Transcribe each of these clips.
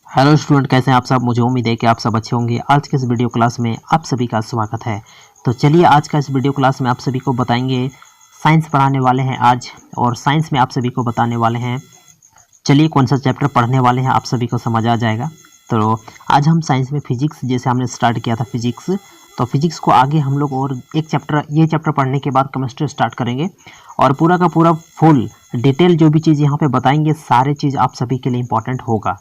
Hello student, कैसे हैं आप सब। मुझे उम्मीद है कि आप सब अच्छे होंगे। आज के इस वीडियो क्लास में आप सभी का स्वागत है। तो चलिए आज का इस वीडियो क्लास में आप सभी को बताएंगे, साइंस पढ़ाने वाले हैं आज, और साइंस में आप सभी को बताने वाले हैं। चलिए कौन सा चैप्टर पढ़ने वाले हैं आप सभी को समझ आ जाएगा। तो आज हम साइंस में फिजिक्स, जैसे हमने स्टार्ट किया था फिजिक्स, तो फिजिक्स को आगे हम लोग और एक चैप्टर, ये चैप्टर पढ़ने के बाद केमिस्ट्री स्टार्ट करेंगे और पूरा का पूरा फुल डिटेल जो भी चीज़ यहाँ पे बताएंगे, सारे चीज़ आप सभी के लिए इंपॉर्टेंट होगा।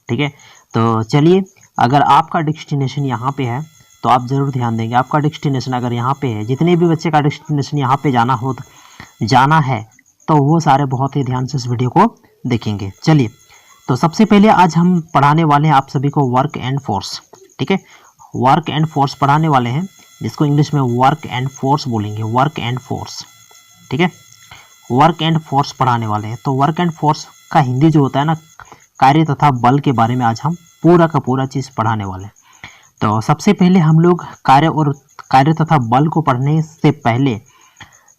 ठीक है, तो चलिए, अगर आपका डेस्टिनेशन यहाँ पे है तो आप ज़रूर ध्यान देंगे। आपका डेस्टिनेशन अगर यहाँ पे है, जितने भी बच्चे का डेस्टिनेशन यहाँ पे जाना है तो वो सारे बहुत ही ध्यान से इस वीडियो को देखेंगे। चलिए, तो सबसे पहले आज हम पढ़ाने वाले हैं आप सभी को वर्क एंड फोर्स। ठीक है, वर्क एंड फोर्स पढ़ाने वाले हैं, जिसको इंग्लिश में वर्क एंड फोर्स बोलेंगे, वर्क एंड फोर्स। ठीक है, वर्क एंड फोर्स पढ़ाने वाले हैं। तो वर्क एंड फोर्स का हिंदी जो होता है ना, कार्य तथा बल के बारे में आज हम पूरा का पूरा चीज़ पढ़ाने वाले हैं। तो सबसे पहले हम लोग कार्य तथा बल को पढ़ने से पहले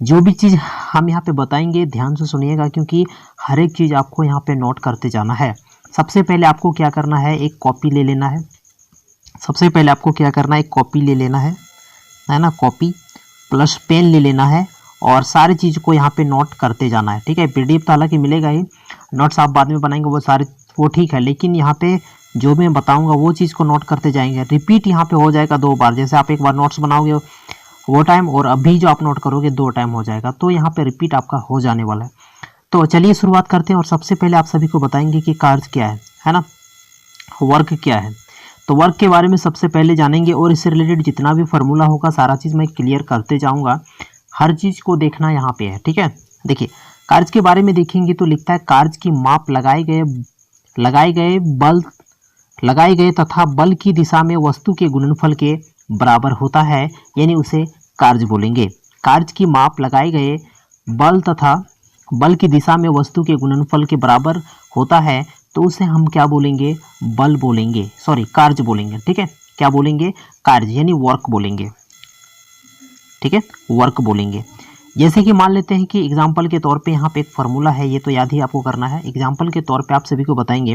जो भी चीज़ हम यहाँ पे बताएंगे ध्यान से सुनिएगा, क्योंकि हर एक चीज़ आपको यहाँ पे नोट करते जाना है। सबसे पहले आपको क्या करना है, एक कॉपी ले लेना है। सबसे पहले आपको क्या करना है, एक कॉपी ले लेना है ना, कॉपी प्लस पेन ले लेना है और सारी चीज़ को यहाँ पे नोट करते जाना है। ठीक है, पीडीएफ तो हालांकि मिलेगा ही, नोट्स आप बाद में बनाएंगे वो ठीक है, लेकिन यहाँ पे जो मैं बताऊंगा वो चीज़ को नोट करते जाएंगे। रिपीट यहाँ पे हो जाएगा 2 बार, जैसे आप एक बार नोट्स बनाओगे वो टाइम और अभी जो आप नोट करोगे 2 टाइम हो जाएगा, तो यहाँ पे रिपीट आपका हो जाने वाला है। तो चलिए शुरुआत करते हैं और सबसे पहले आप सभी को बताएंगे कि कार्य क्या है ना, वर्क क्या है। तो वर्क के बारे में सबसे पहले जानेंगे और इससे रिलेटेड जितना भी फार्मूला होगा सारा चीज़ मैं क्लियर करते जाऊँगा। हर चीज़ को देखना यहाँ पे है। ठीक है, देखिए कार्य के बारे में देखेंगे तो लिखता है, कार्य की माप लगाए गए तथा बल की दिशा में वस्तु के गुणनफल के बराबर होता है, यानी उसे कार्य बोलेंगे। कार्य की माप लगाए गए बल तथा बल की दिशा में वस्तु के गुणनफल के बराबर होता है, तो उसे हम क्या बोलेंगे, बल बोलेंगे, सॉरी कार्य बोलेंगे। ठीक है, क्या बोलेंगे, कार्य यानी वर्क बोलेंगे। ठीक है, वर्क बोलेंगे। जैसे कि मान लेते हैं कि एग्जाम्पल के तौर पे यहाँ पे एक फार्मूला है, ये तो याद ही आपको करना है। एग्जाम्पल के तौर पे आप सभी को बताएंगे,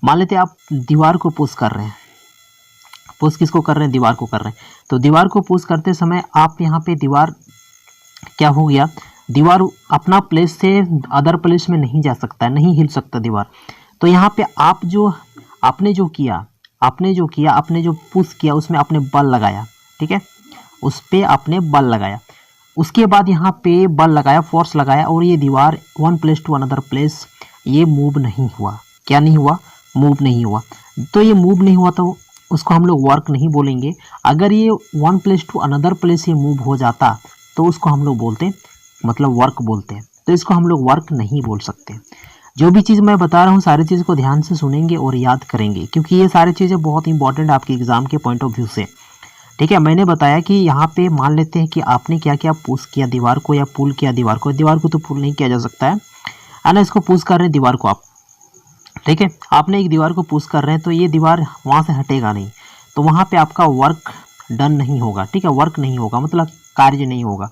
मान लेते हैं आप दीवार को पुश कर रहे हैं। पुश किसको कर रहे हैं, दीवार को कर रहे हैं। तो दीवार को पुश करते समय आप यहाँ पे दीवार क्या हो गया, दीवार अपना प्लेस से अदर प्लेस में नहीं जा सकता है, नहीं हिल सकता दीवार। तो यहाँ पे आपने जो पुश किया उसमें आपने बल लगाया। ठीक है, उस पर आपने बल लगाया, उसके बाद यहाँ पे बल लगाया, फोर्स लगाया, और ये दीवार one place to another place ये मूव नहीं हुआ। क्या नहीं हुआ, मूव नहीं हुआ। तो ये मूव नहीं हुआ तो उसको हम लोग वर्क नहीं बोलेंगे। अगर ये one place to another place ये मूव हो जाता तो उसको हम लोग बोलते, मतलब वर्क बोलते हैं। तो इसको हम लोग वर्क नहीं बोल सकते। जो भी चीज़ मैं बता रहा हूँ सारी चीज़ को ध्यान से सुनेंगे और याद करेंगे, क्योंकि ये सारी चीज़ें बहुत इंपॉर्टेंट है आपके एग्जाम के पॉइंट ऑफ व्यू से। ठीक है, मैंने बताया कि यहाँ पे मान लेते हैं कि आपने क्या किया, पुश किया दीवार को या पुल किया दीवार को। दीवार को तो पुल नहीं किया जा सकता है ना, इसको पुश कर रहे हैं दीवार को आप। ठीक है, आपने एक दीवार को पुश कर रहे हैं तो ये दीवार वहाँ से हटेगा नहीं, तो वहाँ पे आपका वर्क डन नहीं होगा। ठीक है, वर्क नहीं होगा मतलब कार्य नहीं होगा।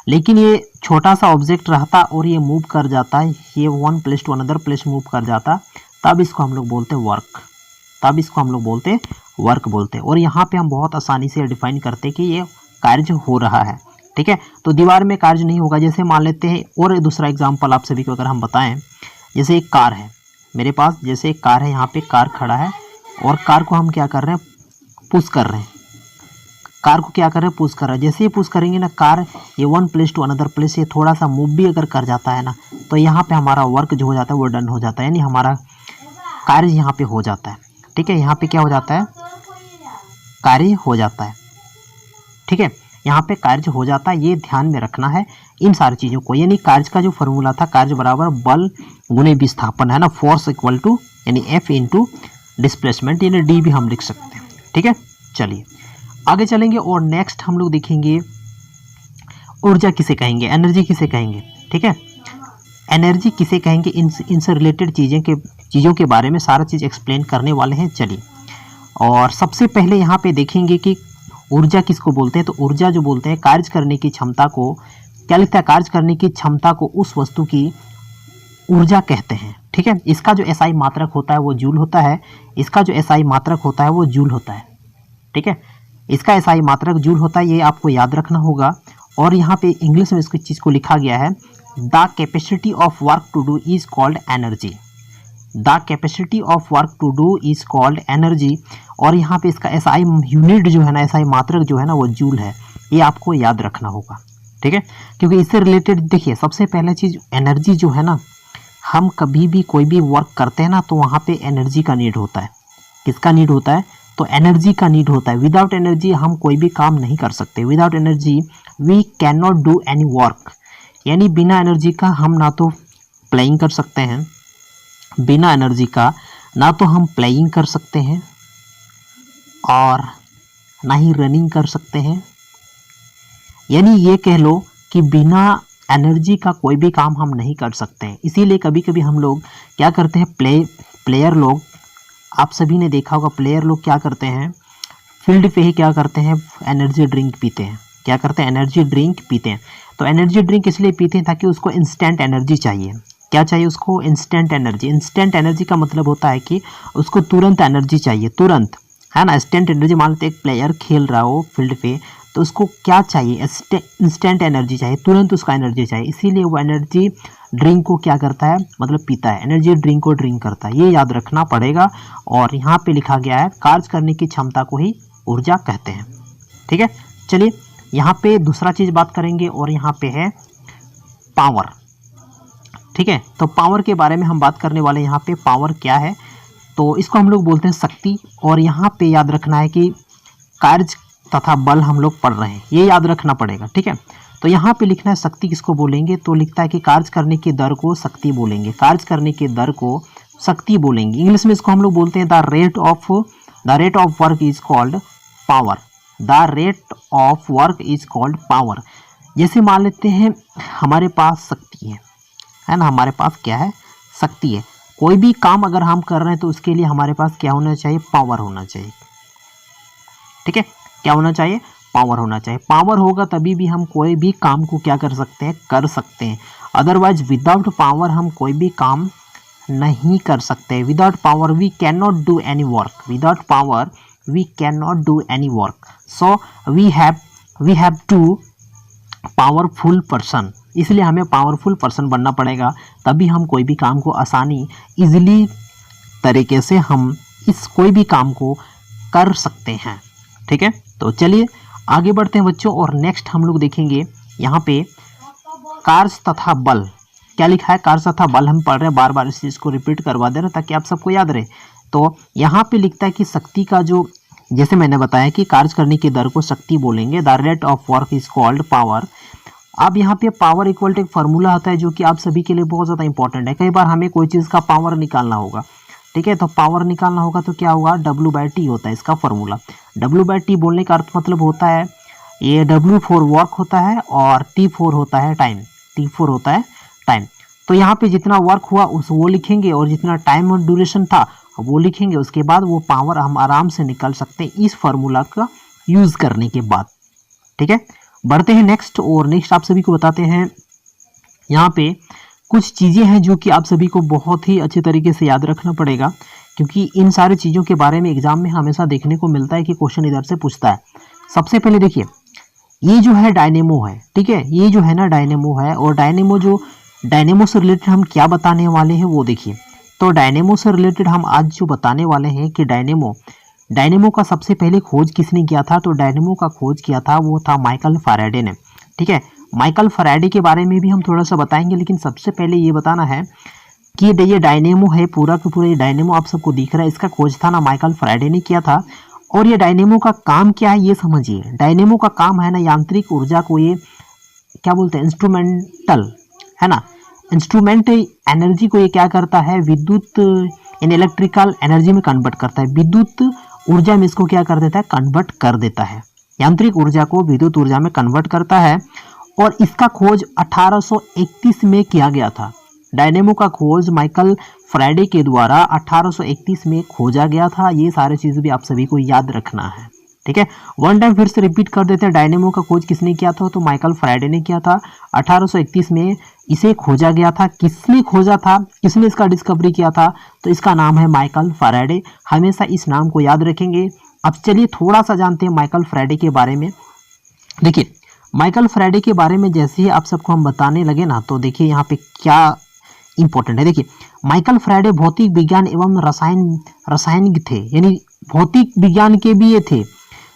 लेकिन ये छोटा सा ऑब्जेक्ट रहता और ये मूव कर जाता है, ये one place to another place move कर जाता, तब इसको हम लोग बोलते हैं वर्क, तब इसको हम लोग बोलते हैं वर्क बोलते हैं। और यहाँ पे हम बहुत आसानी से डिफाइन करते हैं कि ये कार्य हो रहा है। ठीक है, तो दीवार में कार्य नहीं होगा। जैसे मान लेते हैं और दूसरा एग्जांपल आप सभी को अगर हम बताएं, जैसे एक कार है मेरे पास, जैसे एक कार है, यहाँ पे कार खड़ा है और कार को हम क्या कर रहे हैं, पुश कर रहे हैं। कार को क्या कर रहे हैं, पुश कर रहे हैं। जैसे ही पुश करेंगे ना, कार ये one place to another place ये थोड़ा सा मूव भी अगर कर जाता है ना, तो यहाँ पे हमारा वर्क जो हो जाता है वो डन हो जाता है, यानी हमारा कार्य यहाँ पे हो जाता है। ठीक है, यहाँ पे क्या हो जाता है, कार्य हो जाता है। ठीक है, यहाँ पे कार्य हो जाता है, ये ध्यान में रखना है इन सारी चीज़ों को। यानी कार्य का जो फॉर्मूला था, कार्य बराबर बल गुणे विस्थापन है ना, फोर्स इक्वल टू यानी F इंटू डिस्प्लेसमेंट, यानी D भी हम लिख सकते हैं। ठीक है, चलिए आगे चलेंगे और नेक्स्ट हम लोग देखेंगे ऊर्जा किसे कहेंगे, एनर्जी किसे कहेंगे। ठीक है, एनर्जी किसे कहेंगे, इनसे रिलेटेड चीज़ों के बारे में सारा चीज़ एक्सप्लेन करने वाले हैं। चलिए, और सबसे पहले यहाँ पे देखेंगे कि ऊर्जा किसको बोलते हैं। तो ऊर्जा जो बोलते हैं, कार्य करने की क्षमता को क्या लिखता है, कार्य करने की क्षमता को उस वस्तु की ऊर्जा कहते हैं। ठीक है, इसका जो एसआई मात्रक होता है वो जूल होता है, इसका जो एसआई मात्रक होता है वो जूल होता है। ठीक है, इसका एसआई मात्रक जूल होता है, ये आपको याद रखना होगा। और यहाँ पे इंग्लिश में इसकी चीज़ को लिखा गया है, the capacity of work to do is called energy. The capacity of work to do is called energy. और यहाँ पे इसका एसआई यूनिट जो है ना, एसआई मात्रक जो है ना वो जूल है, ये आपको याद रखना होगा। ठीक है, क्योंकि इससे रिलेटेड देखिए, सबसे पहले चीज़ एनर्जी जो है ना, हम कभी भी कोई भी वर्क करते हैं ना तो वहाँ पे एनर्जी का नीड होता है। किसका नीड होता है? तो एनर्जी का नीड होता है। विदाउट एनर्जी हम कोई भी काम नहीं कर सकते। Without energy we can not do any work. यानी बिना एनर्जी का हम ना तो प्लेइंग कर सकते हैं, बिना एनर्जी का ना तो हम प्लेइंग कर सकते हैं और ना ही रनिंग कर सकते हैं। यानी ये कह लो कि बिना एनर्जी का कोई भी काम हम नहीं कर सकते हैं। इसीलिए कभी कभी हम लोग क्या करते हैं, प्लेयर लोग, आप सभी ने देखा होगा, प्लेयर लोग क्या करते हैं, फील्ड पे ही क्या करते हैं, एनर्जी ड्रिंक पीते हैं। क्या करते हैं? एनर्जी ड्रिंक पीते हैं। तो एनर्जी ड्रिंक इसलिए पीते हैं ताकि उसको इंस्टेंट एनर्जी चाहिए। क्या चाहिए उसको? Instant energy. इंस्टेंट एनर्जी का मतलब होता है कि उसको तुरंत एनर्जी चाहिए, तुरंत, है ना। इंस्टेंट एनर्जी, मान लेते एक प्लेयर खेल रहा हो फील्ड पे, तो उसको क्या चाहिए? इंस्टेंट एनर्जी चाहिए, तुरंत उसका एनर्जी चाहिए। इसीलिए वो एनर्जी ड्रिंक को क्या करता है, मतलब पीता है, एनर्जी ड्रिंक को ड्रिंक करता है। ये याद रखना पड़ेगा। और यहाँ पे लिखा गया है, कार्य करने की क्षमता को ही ऊर्जा कहते हैं। ठीक है, चलिए यहाँ पे दूसरा चीज़ बात करेंगे और यहाँ पे है पावर। ठीक है, तो पावर के बारे में हम बात करने वाले। यहाँ पे पावर क्या है? तो इसको हम लोग बोलते हैं शक्ति। और यहाँ पे याद रखना है कि कार्य तथा बल हम लोग पढ़ रहे हैं, ये याद रखना पड़ेगा। ठीक है, तो यहाँ पे लिखना है शक्ति किसको बोलेंगे, तो लिखता है कि कार्य करने की दर को शक्ति बोलेंगे। कार्य करने की दर को शक्ति बोलेंगे। इंग्लिश में इसको हम लोग बोलते हैं the rate of work is called power. The rate of work is called power. जैसे मान लेते हैं हमारे पास शक्ति है ना, हमारे पास क्या है? शक्ति है। कोई भी काम अगर हम कर रहे हैं तो उसके लिए हमारे पास क्या होना चाहिए? पावर होना चाहिए। ठीक है, क्या होना चाहिए? पावर होना चाहिए। पावर होगा तभी भी हम कोई भी काम को क्या कर सकते हैं? कर सकते हैं। अदरवाइज विदाउट पावर हम कोई भी काम नहीं कर सकते। Without power we can not do any work. Without power we can not do any work. So we have to powerful person. इसलिए हमें पावरफुल पर्सन बनना पड़ेगा, तभी हम कोई भी काम को आसानी इजीली तरीके से हम इस कोई भी काम को कर सकते हैं। ठीक है, तो चलिए आगे बढ़ते हैं बच्चों। और नेक्स्ट हम लोग देखेंगे यहाँ पे कार्य तथा बल। क्या लिखा है? कार्य तथा बल हम पढ़ रहे हैं, बार बार इस चीज़ को रिपीट करवा दे रहे हैं ताकि आप सबको याद रहे। तो यहाँ पे लिखता है कि शक्ति का जो, जैसे मैंने बताया कि कार्य करने की दर को शक्ति बोलेंगे। The rate of work is called power. अब यहाँ पे पावर इक्वल टू एक फार्मूला होता है जो कि आप सभी के लिए बहुत ज़्यादा इंपॉर्टेंट है। कई बार हमें कोई चीज़ का पावर निकालना होगा। ठीक है, तो पावर निकालना होगा तो क्या होगा? W/T होता है इसका फार्मूला। W/T बोलने का अर्थ मतलब होता है, ये W फॉर वर्क होता है और T फॉर होता है टाइम। T फॉर होता है टाइम। तो यहाँ पे जितना वर्क हुआ उस वो लिखेंगे और जितना टाइम और ड्यूरेशन था वो लिखेंगे। उसके बाद वो पावर हम आराम से निकाल सकते हैं इस फार्मूला का यूज़ करने के बाद। ठीक है, बढ़ते हैं नेक्स्ट। और नेक्स्ट आप सभी को बताते हैं, यहाँ पे कुछ चीज़ें हैं जो कि आप सभी को बहुत ही अच्छे तरीके से याद रखना पड़ेगा, क्योंकि इन सारी चीज़ों के बारे में एग्जाम में हमेशा देखने को मिलता है कि क्वेश्चन इधर से पूछता है। सबसे पहले देखिए, ये जो है डायनेमो है। ठीक है, ये जो है ना डायनेमो है। और डायनेमो से रिलेटेड हम क्या बताने वाले हैं वो देखिए। तो डायनेमो से रिलेटेड हम आज जो बताने वाले हैं कि डायनेमो का सबसे पहले खोज किसने किया था? तो डायनेमो का खोज किया था वो था माइकल फैराडे ने। ठीक है, माइकल फैराडे के बारे में भी हम थोड़ा सा बताएंगे, लेकिन सबसे पहले ये बताना है कि ये डायनेमो है, पूरा का पूरा ये डायनेमो आप सबको दिख रहा है, इसका खोज था ना माइकल फैराडे ने किया था। और ये डायनेमो का काम क्या है ये समझिए। डायनेमो का काम है ना, यांत्रिक ऊर्जा को ये क्या बोलते हैं? इंस्ट्रूमेंटल, है ना, इंस्ट्रूमेंट एनर्जी को ये क्या करता है? विद्युत इन इलेक्ट्रिकल एनर्जी में कन्वर्ट करता है। विद्युत ऊर्जा में इसको क्या कर देता है? कन्वर्ट कर देता है। यांत्रिक ऊर्जा को विद्युत ऊर्जा में कन्वर्ट करता है। और इसका खोज 1831 में किया गया था। डायनेमो का खोज माइकल फैराडे के द्वारा 1831 में खोजा गया था। ये सारी चीज़ें भी आप सभी को याद रखना है। ठीक है। वन टाइम फिर से रिपीट कर देते हैं, डायनेमो का खोज किसने किया था, तो माइकल फैराडे ने किया था। 1831 में इसे खोजा गया था। किसने खोजा था, किसने इसका डिस्कवरी किया था, तो इसका नाम है माइकल फैराडे। हमेशा इस नाम को याद रखेंगे। अब चलिए थोड़ा सा जानते हैं माइकल फैराडे के बारे में। देखिए माइकल फैराडे के बारे में जैसे ही आप सबको हम बताने लगे ना, तो देखिए यहाँ पे क्या इंपॉर्टेंट है। देखिए माइकल फैराडे भौतिक विज्ञान एवं रसायनिक थे, यानी भौतिक विज्ञान के भी ये थे,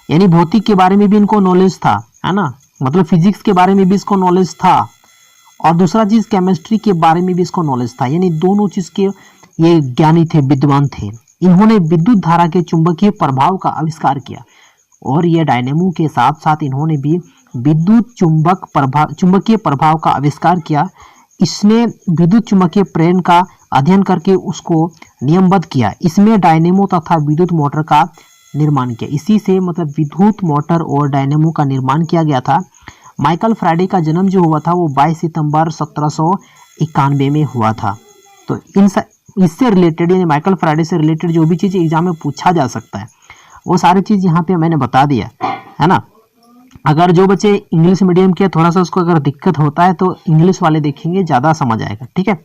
यानी भौतिक के बारे में भी इनको नॉलेज था, है ना, मतलब फिजिक्स के बारे में भी इसको नॉलेज था, और दूसरा चीज केमिस्ट्री के बारे में भी इसको नॉलेज था, यानी दोनों चीज के ये ज्ञानी थे, विद्वान थे। इन्होंने विद्युत धारा के चुंबकीय प्रभाव का आविष्कार किया, और ये डायनेमो के साथ साथ इन्होंने भी विद्युत चुंबकीय प्रभाव का आविष्कार किया। इसने विद्युत चुंबकीय प्रेरण का अध्ययन करके उसको नियमबद्ध किया। इसमें डायनेमो तथा विद्युत मोटर का निर्माण किया। इसी से मतलब विद्युत मोटर और डायनेमो का निर्माण किया गया था। माइकल फैराडे का जन्म जो हुआ था वो 22 सितंबर 1791 में हुआ था। तो इससे रिलेटेड, यानी माइकल फैराडे से रिलेटेड जो भी चीज़ एग्जाम में पूछा जा सकता है वो सारी चीज़ यहाँ पे मैंने बता दिया है ना। अगर जो बच्चे इंग्लिश मीडियम के थोड़ा सा उसको अगर दिक्कत होता है तो इंग्लिश वाले देखेंगे, ज़्यादा समझ आएगा, ठीक है।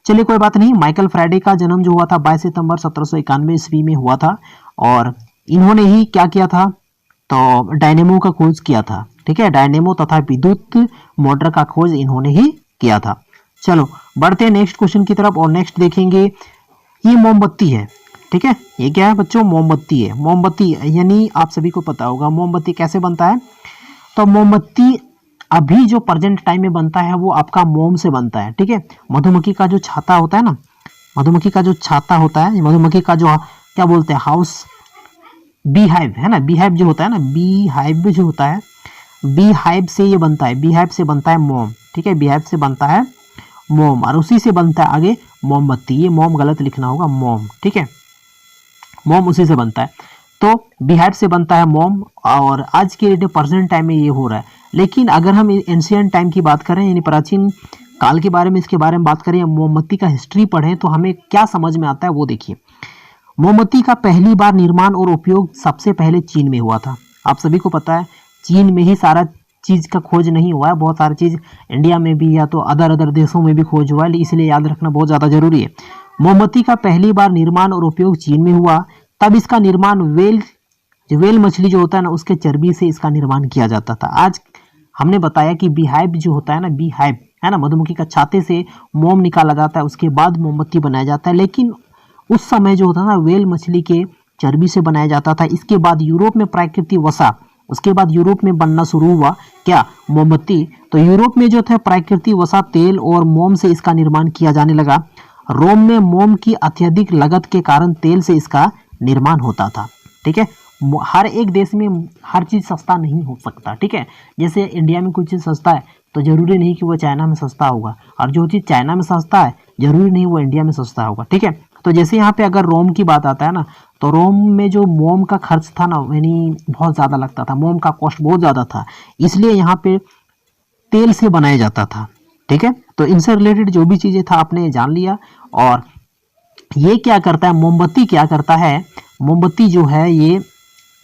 चलिए कोई बात नहीं। माइकल फैराडे का जन्म जो हुआ था 22 सितंबर 1791 ईस्वी में हुआ था, और इन्होंने ही क्या किया था, तो डायनेमो का खोज किया था, ठीक है। डायनेमो तथा विद्युत मोटर का खोज इन्होंने ही किया था। चलो बढ़ते हैं नेक्स्ट क्वेश्चन की तरफ, और नेक्स्ट देखेंगे ये मोमबत्ती है, ठीक है। ये क्या है बच्चों, मोमबत्ती है। मोमबत्ती यानी आप सभी को पता होगा मोमबत्ती कैसे बनता है, तो मोमबत्ती अभी जो प्रेजेंट टाइम में बनता है वो आपका मोम से बनता है, ठीक है। मधुमक्खी का जो छाता होता है ना, मधुमक्खी का जो छाता होता है, मधुमक्खी का जो क्या बोलते हैं हाउस, बी हाइव है ना, बी हाइव जो होता है ना, बी हाइव जो होता है, बी हाइव से ये बनता है, बी हाइव से बनता है मोम, ठीक है। बी हाइव से बनता है मोम, और उसी से बनता है आगे मोमबत्ती। ये मोम गलत लिखना होगा, मोम, ठीक है। मोम उसी से बनता है, तो बिहार से बनता है मोम, और आज के डेट प्रेजेंट टाइम में ये हो रहा है। लेकिन अगर हम एंशियंट टाइम की बात करें, यानी प्राचीन काल के बारे में, इसके बारे में बात करें, मोमबत्ती का हिस्ट्री पढ़ें, तो हमें क्या समझ में आता है वो देखिए। मोमबत्ती का पहली बार निर्माण और उपयोग सबसे पहले चीन में हुआ था। आप सभी को पता है चीन में ही सारा चीज़ का खोज नहीं हुआ है, बहुत सारी चीज़ इंडिया में भी या तो अदर देशों में भी खोज हुआ है, इसलिए याद रखना बहुत ज़्यादा जरूरी है। मोमबत्ती का पहली बार निर्माण और उपयोग चीन में हुआ। तब इसका निर्माण वेल मछली जो होता है ना, उसके चर्बी से इसका निर्माण किया जाता था। आज हमने बताया कि बीहाइव जो होता है ना, बीहाइव है ना, मधुमक्खी का छाते से मोम निकाला जाता है, उसके बाद मोमबत्ती बनाया जाता है। लेकिन उस समय जो होता है ना, वेल मछली के चर्बी से बनाया जाता था। इसके बाद यूरोप में प्राकृतिक वसा, उसके बाद यूरोप में बनना शुरू हुआ क्या, मोमबत्ती। तो यूरोप में जो था प्राकृतिक वसा, तेल और मोम से इसका निर्माण किया जाने लगा। रोम में मोम की अत्यधिक लागत के कारण तेल से इसका निर्माण होता था, ठीक है। हर एक देश में हर चीज़ सस्ता नहीं हो सकता, ठीक है। जैसे इंडिया में कुछ चीज़ सस्ता है तो जरूरी नहीं कि वो चाइना में सस्ता होगा, और जो चीज़ चाइना में सस्ता है जरूरी नहीं वो इंडिया में सस्ता होगा, ठीक है। तो जैसे यहाँ पे अगर रोम की बात आता है ना, तो रोम में जो मोम का खर्च था ना, यानी बहुत ज़्यादा लगता था, मोम का कॉस्ट बहुत ज़्यादा था, इसलिए यहाँ पे तेल से बनाया जाता था, ठीक है। तो इनसे रिलेटेड जो भी चीज़ें था आपने जान लिया। और ये क्या करता है, मोमबत्ती क्या करता है, मोमबत्ती जो है ये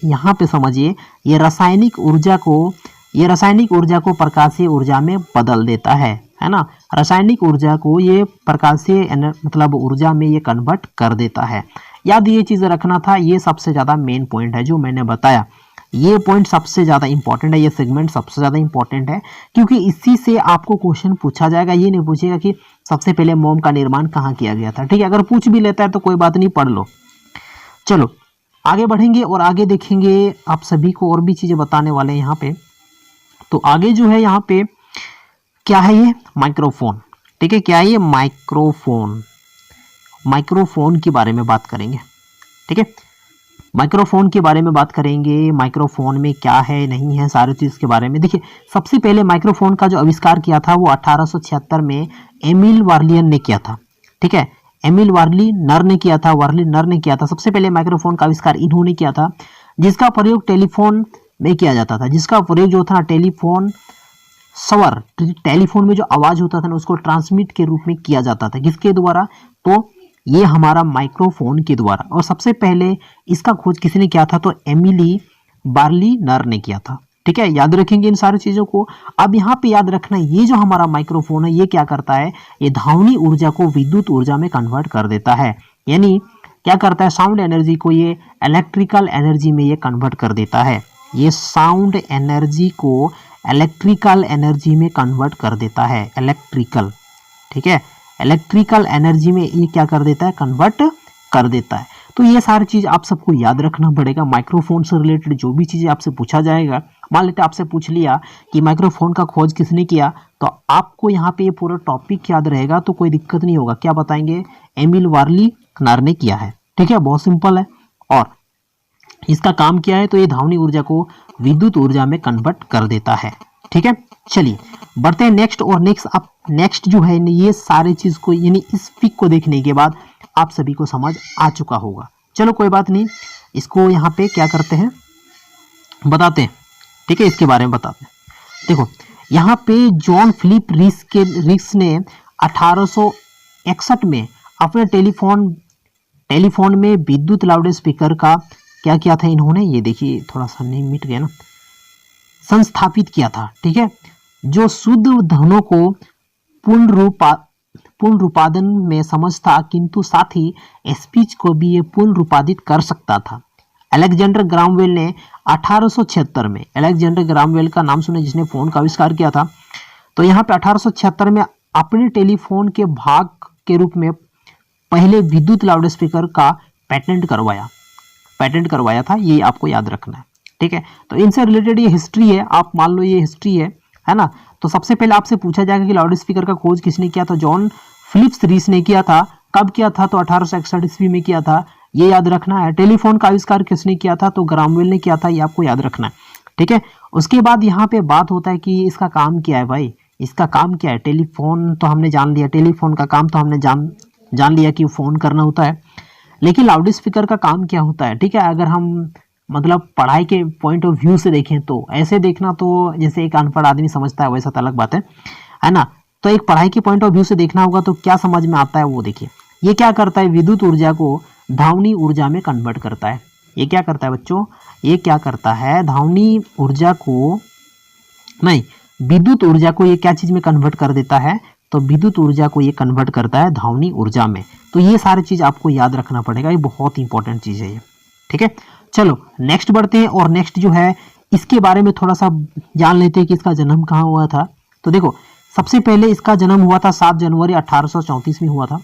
यहाँ पे समझिए, ये रासायनिक ऊर्जा को प्रकाशीय ऊर्जा में बदल देता है ना। रासायनिक ऊर्जा को ये प्रकाशीय मतलब ऊर्जा में ये कन्वर्ट कर देता है। याद ये चीज़ रखना था, ये सबसे ज़्यादा मेन पॉइंट है जो मैंने बताया, ये पॉइंट सबसे ज़्यादा इंपॉर्टेंट है, ये सेगमेंट सबसे ज़्यादा इंपॉर्टेंट है, क्योंकि इसी से आपको क्वेश्चन पूछा जाएगा। ये नहीं पूछेगा कि सबसे पहले मोम का निर्माण कहाँ किया गया था, ठीक है। अगर पूछ भी लेता है तो कोई बात नहीं, पढ़ लो। चलो आगे बढ़ेंगे और आगे देखेंगे, आप सभी को और भी चीज़ें बताने वाले हैं यहाँ पे। तो आगे जो है यहाँ पे क्या है, ये माइक्रोफोन, ठीक है। क्या है ये, माइक्रोफोन के बारे में बात करेंगे, ठीक है। माइक्रोफोन के बारे में बात करेंगे, माइक्रोफोन में क्या है नहीं है, सारी चीज़ के बारे में। देखिए सबसे पहले माइक्रोफोन का जो आविष्कार किया था वो 1876 में एमिल वार्लियन ने किया था, ठीक है। एमिल वार्लिनर ने किया था, सबसे पहले माइक्रोफोन का आविष्कार इन्होंने किया था, जिसका प्रयोग टेलीफोन में किया जाता था, जिसका प्रयोग जो था टेलीफोन स्वर, टेलीफोन में जो आवाज़ होता था ना, उसको ट्रांसमिट के रूप में किया जाता था, किसके द्वारा, तो ये हमारा माइक्रोफोन के द्वारा। और सबसे पहले इसका खोज किसने किया था, तो एमिली बार्लिनर ने किया था। ठीक है, याद रखेंगे इन सारी चीजों को। अब यहाँ पे याद रखना, ये जो हमारा माइक्रोफोन है ये क्या करता है, ये ध्वनि ऊर्जा को विद्युत ऊर्जा में कन्वर्ट कर देता है। यानी क्या करता है, साउंड एनर्जी को ये इलेक्ट्रिकल एनर्जी में ये कन्वर्ट कर देता है। ये साउंड एनर्जी को इलेक्ट्रिकल एनर्जी में कन्वर्ट कर देता है, इलेक्ट्रिकल। ठीक है, इलेक्ट्रिकल एनर्जी में ये क्या कर देता है, कन्वर्ट कर देता है। तो ये सारी चीज आप सबको याद रखना पड़ेगा। माइक्रोफोन से रिलेटेड जो भी चीजें आपसे पूछा जाएगा, मान लेते आपसे पूछ लिया कि माइक्रोफोन का खोज किसने किया, तो आपको यहाँ पे ये पूरा टॉपिक याद रहेगा तो कोई दिक्कत नहीं होगा। क्या बताएंगे, एमिल बार्लिनर ने किया है। ठीक है, बहुत सिंपल है। और इसका काम क्या है, तो ये ध्वनि ऊर्जा को विद्युत ऊर्जा में कन्वर्ट कर देता है। ठीक है, चलिए बढ़ते हैं नेक्स्ट। और नेक्स्ट जो है ये सारे चीज को, यानी इस पिक को देखने के बाद आप सभी को समझ आ चुका होगा। चलो कोई बात नहीं, इसको यहाँ पे क्या करते हैं, बताते हैं। ठीक है, इसके बारे में बताते हैं। देखो यहाँ पे जॉन फिलिप रिस ने 1861 में अपने टेलीफोन में विद्युत लाउड स्पीकर का क्या किया था इन्होंने, ये देखिए थोड़ा सा नहीं मिट गया ना, संस्थापित किया था। ठीक है, जो शुद्ध ध्वनों को पूर्ण रूपादन में समझता, किंतु साथ ही स्पीच को भी ये पूर्ण रूपादित कर सकता था। अलेक्जेंडर ग्रामवेल ने 1876 में, अलेक्जेंडर ग्रामवेल का नाम सुने जिसने फोन का आविष्कार किया था, तो यहाँ पे 1876 में अपने टेलीफोन के भाग के रूप में पहले विद्युत लाउड स्पीकर का पेटेंट करवाया था। ये आपको याद रखना है। ठीक है, तो इनसे रिलेटेड ये हिस्ट्री है, आप मान लो ये हिस्ट्री है ना। तो सबसे पहले आपसे पूछा जाएगा कि लाउड स्पीकर का खोज किसने किया, तो जॉन फिलिप्स रीस ने किया था। कब किया था, तो 1861 ईस्वी में किया था, ये याद रखना है। टेलीफोन का आविष्कार किसने किया था, तो ग्रामवेल ने किया था, ये आपको याद रखना है। ठीक है, उसके बाद यहाँ पे बात होता है कि इसका काम क्या है भाई, इसका काम क्या है। टेलीफोन तो हमने जान लिया, टेलीफोन का काम तो हमने जान लिया कि फोन करना होता है, लेकिन लाउड स्पीकर का काम क्या होता है। ठीक है, अगर हम मतलब पढ़ाई के पॉइंट ऑफ व्यू से देखें तो ऐसे देखना, तो जैसे एक अनपढ़ आदमी समझता है वैसा तो अलग बात है ना। तो एक पढ़ाई के पॉइंट ऑफ व्यू से देखना होगा तो क्या समझ में आता है वो देखिए। ये क्या करता है, विद्युत ऊर्जा को ध्वनि ऊर्जा में कन्वर्ट करता है। ये क्या करता है बच्चों, ये क्या करता है, ध्वनि ऊर्जा को नहीं, विद्युत ऊर्जा को ये क्या चीज में कन्वर्ट कर देता है, तो विद्युत ऊर्जा को ये कन्वर्ट करता है ध्वनि ऊर्जा में। तो ये सारी चीज आपको याद रखना पड़ेगा, ये बहुत इंपॉर्टेंट चीज है ये। ठीक है, चलो नेक्स्ट बढ़ते हैं। और नेक्स्ट जो है इसके बारे में थोड़ा सा जान लेते हैं कि इसका जन्म कहाँ हुआ था। तो देखो सबसे पहले इसका जन्म हुआ था 7 जनवरी 1834 में हुआ था।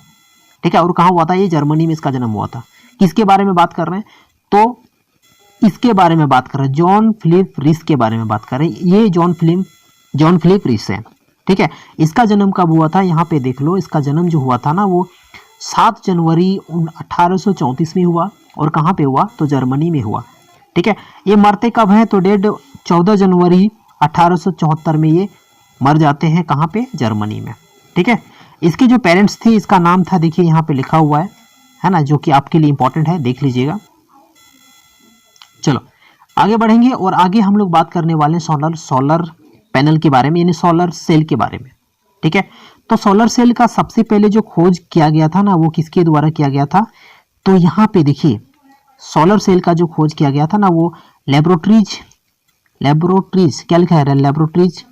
ठीक है, और कहाँ हुआ था, ये जर्मनी में इसका जन्म हुआ था। किसके बारे में बात कर रहे हैं, तो इसके बारे में बात कर रहे हैं, जॉन फिलिप रिस के बारे में बात कर रहे हैं। ये जॉन फिलिप रिस है। ठीक है, इसका जन्म कब हुआ था, यहाँ पे देख लो। इसका जन्म जो हुआ था ना वो 7 जनवरी 1834 में हुआ। और कहाँ पे हुआ, तो जर्मनी में हुआ। ठीक है, ये मरते कब हैं, तो डेट 14 जनवरी 1874 में ये मर जाते हैं। कहाँ पे, जर्मनी में। ठीक है, इसके जो पेरेंट्स थे, इसका नाम था, देखिए यहाँ पे लिखा हुआ है ना, जो कि आपके लिए इंपॉर्टेंट है, देख लीजिएगा। चलो आगे बढ़ेंगे और आगे हम लोग बात करने वाले हैं सोलर पैनल के बारे में, यानी सोलर सेल के बारे में। ठीक है, तो सोलर सेल का सबसे पहले जो खोज किया गया था ना, वो किसके द्वारा किया गया था, तो यहाँ पे देखिए सोलर सेल का जो खोज किया गया था ना, वो लेबोरेटरीज क्या लिखा है, लेबोरेटरीज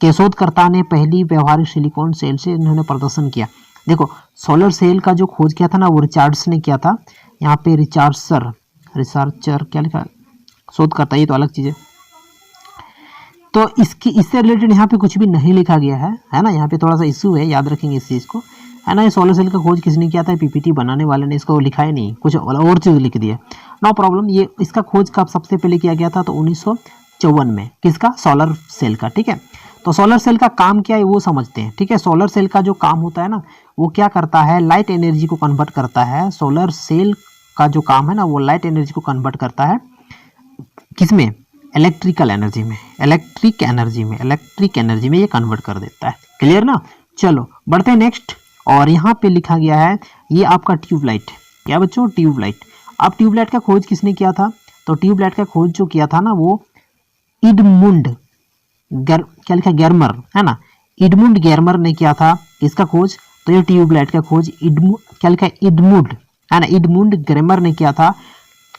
के शोधकर्ता ने पहली व्यवहारिक सिलिकॉन सेल से इन्होंने प्रदर्शन किया। देखो सोलर सेल का जो खोज किया था ना, वो रिचर्ड्स ने किया था। यहाँ पे रिसर्चर क्या लिखा है, शोधकर्ता, ये तो अलग चीज है। तो इससे रिलेटेड यहाँ पे कुछ भी नहीं लिखा गया है ना, यहाँ पे थोड़ा सा इश्यू है, याद रखेंगे इस चीज को, है ना। ये सोलर सेल का खोज किसने किया था, पीपीटी बनाने वाले ने इसको लिखा ही नहीं, कुछ और चीज लिख दिया। नो प्रॉब्लम, ये इसका खोज कब सबसे पहले किया गया था, तो 1954 में। किसका, सोलर सेल का। ठीक है, तो सोलर सेल का काम क्या है वो समझते हैं। ठीक है, सोलर सेल का जो काम होता है ना, वो क्या करता है, लाइट एनर्जी को कन्वर्ट करता है। सोलर सेल का जो काम है ना, वो लाइट एनर्जी को कन्वर्ट करता है किसमें, इलेक्ट्रिकल एनर्जी में, इलेक्ट्रिक एनर्जी में ये कन्वर्ट कर देता है। क्लियर ना। चलो बढ़ते हैं नेक्स्ट। और यहाँ पे लिखा गया है ये आपका ट्यूबलाइट, क्या बच्चों, ट्यूबलाइट। अब ट्यूबलाइट का खोज किसने किया था, तो ट्यूबलाइट का खोज जो किया था ना, वो इडमुंड क्या लिखा, गेर्मर, है ना, इडमुंड गेर्मर ने किया था। इसका खोज, तो ये ट्यूबलाइट का खोज क्या लिखा है, इडमुंड, है ना, इडमुंड गेर्मर ने किया था।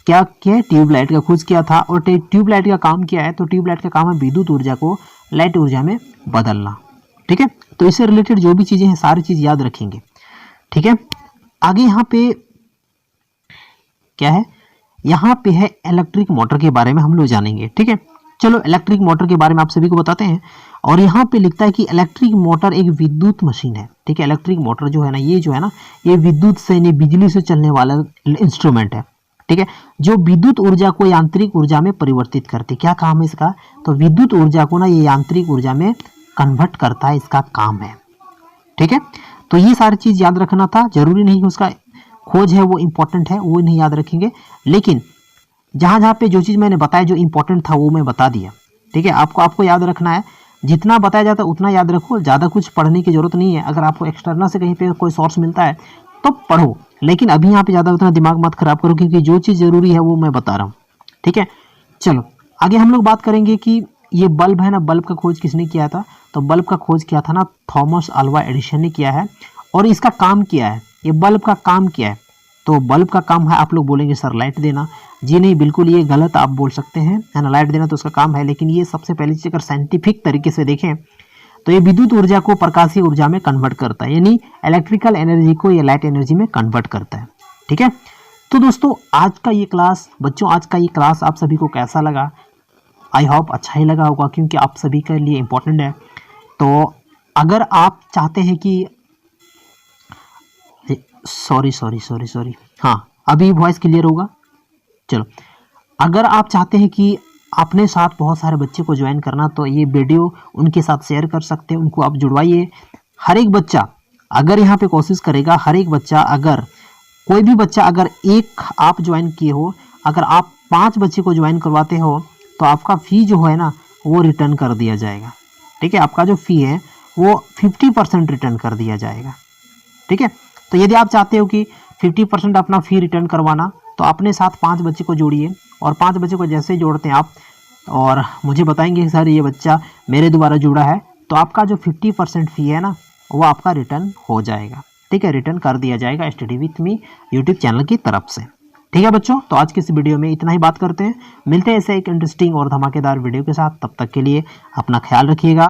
क्या किया, ट्यूबलाइट का खोज किया था। और ट्यूबलाइट का काम क्या है, तो ट्यूबलाइट का काम है विद्युत ऊर्जा को लाइट ऊर्जा में बदलना। ठीक है, तो इससे रिलेटेड जो भी चीजें हैं सारी चीज याद रखेंगे। ठीक है, आगे यहाँ पे क्या है, यहाँ पे है इलेक्ट्रिक मोटर के बारे में हम लोग जानेंगे। ठीक है, चलो इलेक्ट्रिक मोटर के बारे में आप सभी को बताते हैं। और यहाँ पे लिखता है कि इलेक्ट्रिक मोटर एक विद्युत मशीन है। ठीक है, इलेक्ट्रिक मोटर जो है ना, ये जो है ना, ये विद्युत से नहीं, बिजली से चलने वाला इंस्ट्रूमेंट है। ठीक है, जो विद्युत ऊर्जा को यांत्रिक ऊर्जा में परिवर्तित करती। क्या काम है इसका, तो विद्युत ऊर्जा को ना ये यांत्रिक ऊर्जा में कन्वर्ट करता है, इसका काम है। ठीक है, तो ये सारी चीज याद रखना था, जरूरी नहीं कि उसका खोज है वो इंपॉर्टेंट है, वो नहीं याद रखेंगे, लेकिन जहां जहां पे जो चीज मैंने बताया जो इंपॉर्टेंट था वो मैं बता दिया। ठीक है, आपको याद रखना है, जितना बताया जाता है उतना याद रखो, ज्यादा कुछ पढ़ने की जरूरत नहीं है। अगर आपको एक्सटर्नल से कहीं पे कोई सोर्स मिलता है तो पढ़ो, लेकिन अभी यहाँ पे ज्यादा उतना दिमाग मत खराब करो, क्योंकि जो चीज जरूरी है वो मैं बता रहा हूँ। ठीक है, चलो आगे हम लोग बात करेंगे कि ये बल्ब है ना, बल्ब का खोज किसने किया था, तो बल्ब का खोज किया था ना थॉमस अल्वा एडिसन ने किया है। और इसका काम क्या है, ये बल्ब का काम क्या है, तो बल्ब का काम है, आप लोग बोलेंगे सर लाइट देना, जी नहीं, बिल्कुल ये गलत आप बोल सकते हैं, है ना, लाइट देना तो उसका काम है, लेकिन ये सबसे पहली चीज अगर साइंटिफिक तरीके से देखें तो ये विद्युत ऊर्जा को प्रकाशीय ऊर्जा में कन्वर्ट करता है, यानी इलेक्ट्रिकल एनर्जी को ये लाइट एनर्जी में कन्वर्ट करता है। ठीक है, तो दोस्तों आज का ये क्लास, बच्चों आज का ये क्लास आप सभी को कैसा लगा, आई होप अच्छा ही लगा होगा, क्योंकि आप सभी के लिए इम्पोर्टेंट है। तो अगर आप चाहते हैं कि सॉरी हाँ, अभी वॉइस क्लियर होगा। चलो, अगर आप चाहते हैं कि अपने साथ बहुत सारे बच्चे को ज्वाइन करना, तो ये वीडियो उनके साथ शेयर कर सकते हैं, उनको आप जुड़वाइए। हर एक बच्चा अगर यहाँ पे कोशिश करेगा, हर एक बच्चा अगर कोई भी बच्चा अगर एक आप ज्वाइन किए हो, अगर आप 5 बच्चे को ज्वाइन करवाते हो तो आपका फ़ी जो है ना वो रिटर्न कर दिया जाएगा। ठीक है, आपका जो फ़ी है वो 50% रिटर्न कर दिया जाएगा। ठीक है, तो यदि आप चाहते हो कि 50% अपना फ़ी रिटर्न करवाना, तो अपने साथ 5 बच्चे को जोड़िए, और 5 बच्चे को जैसे जोड़ते हैं आप और मुझे बताएंगे सर ये बच्चा मेरे द्वारा जुड़ा है, तो आपका जो 50% फ़ी है ना वो आपका रिटर्न हो जाएगा। ठीक है, रिटर्न कर दिया जाएगा study with me YouTube channel की तरफ से। ठीक है बच्चों, तो आज की इस वीडियो में इतना ही बात करते हैं, मिलते हैं ऐसे एक इंटरेस्टिंग और धमाकेदार वीडियो के साथ। तब तक के लिए अपना ख्याल रखिएगा।